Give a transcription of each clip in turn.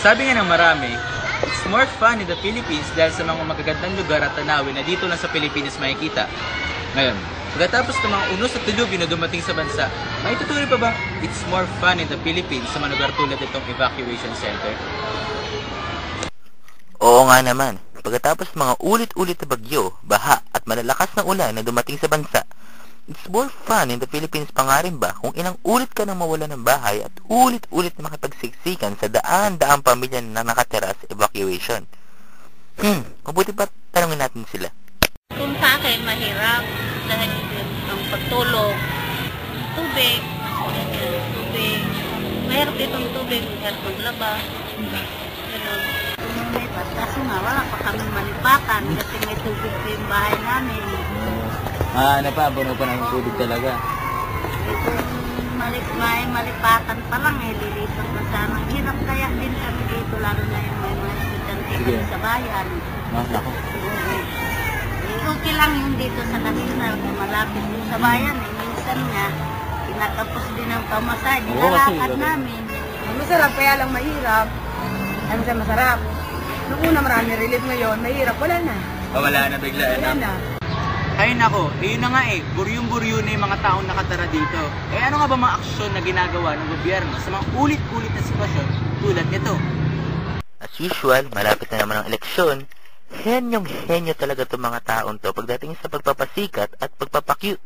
Sabi nga ng marami, it's more fun in the Philippines dahil sa mga magagandang lugar at tanawin na dito lang sa Pilipinas makikita. Ngayon, pagkatapos ng mga unos at dilubyo na dumating sa bansa, may tutuloy pa ba it's more fun in the Philippines sa mga lugar tulad itong evacuation center? Oo nga naman, pagkatapos mga ulit-ulit na bagyo, baha at malalakas na ulan na dumating sa bansa, it's more fun in the Philippines pa nga rin ba kung ilang ulit ka nang mawala ng bahay at ulit-ulit na makipagsiksikan sa daan-daang pamilya na nakatira sa evacuation. Mabuti pa tanongin natin sila. Kung sa akin, mahirap dahil ang pagtulog, tubig, mahirap itong tubig, mahirap maglaba. Ganun. Kasi nga, wala pa kami malipatan kasi may tubig sa yung bahay namin. Napabuno pa ng tubig talaga. May malipatan pa lang lilipat na sana. Hirap kaya din kami dito, lalo na yung may mga estudyante kami sa bayan. Nako. Okay lang yung dito sa Dasina, malapit din sa bayan. Minsan nga, pinatapos din ang pamasay, nilalakad namin. Masarap, kaya lang mahirap. Ano siya masarap? Noong una marami relief, ngayon, mahirap, wala na. Wala na bigla. Wala na. Ay nako, yun na nga buryong-buryo na yung mga taong nakatara dito. Ano nga ba mga aksyon na ginagawa ng gobyerno sa mga ulit-ulit na sitwasyon tulad nito? As usual, malapit na naman ang eleksyon, henyong-henyo talaga itong mga taon to pagdating sa pagpapasikat at pagpapakyut.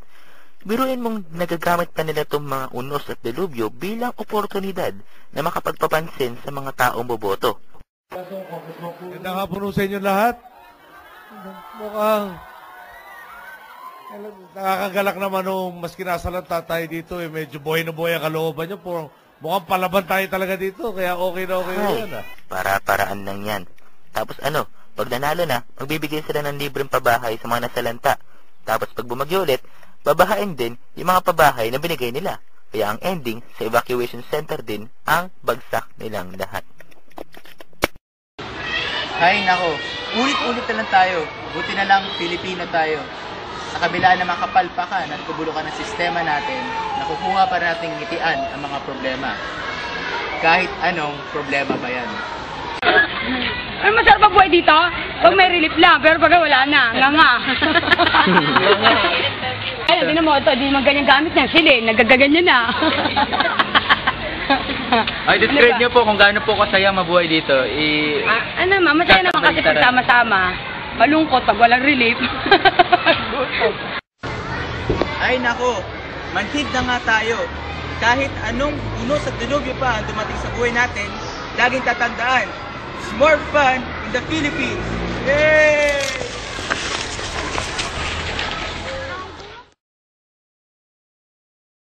Biruin mong nagagamit pa nila itong mga unos at delubyo bilang oportunidad na makapagpapansin sa mga taong boboto. Gandang hapon sa inyo lahat. Mukhang nakakagalak naman nung maski nasa lang tatay dito medyo boy na boy ang kalooban nyo. Mukhang palaban tayo talaga dito, kaya okay na yan. Para-paraan lang yan. Tapos pag nanalo na, magbibigay sila ng libreng pabahay sa mga nasalanta. Tapos pag bumagyo ulit, babahain din yung mga pabahay na binigay nila. Kaya ang ending sa evacuation center din ang bagsak nilang lahat. Ay nako, ulit-ulit na lang tayo. Buti na lang Pilipino tayo. Sa kabila ng mga kapalpakan at kabulukan ng sistema natin, nakukuha pa nating ngitian ang mga problema. Kahit anong problema ba yan. Ay, masarap ang buhay dito? Pag may relief lang, pero pag wala na, nga. Ay, hindi na mo ito, hindi naman ganyan gamit niya. Sili, nagagaganyan na. Ay, describe niyo po kung gaano po kasaya mabuhay dito. Masaya naman kasi pagsama-sama. Malungkot pag walang relief. Ay nako, manhid na nga tayo. Kahit anong unos at dilubyo pa ang dumating sa buhay natin, laging tatandaan, it's more fun in the Philippines. Yay!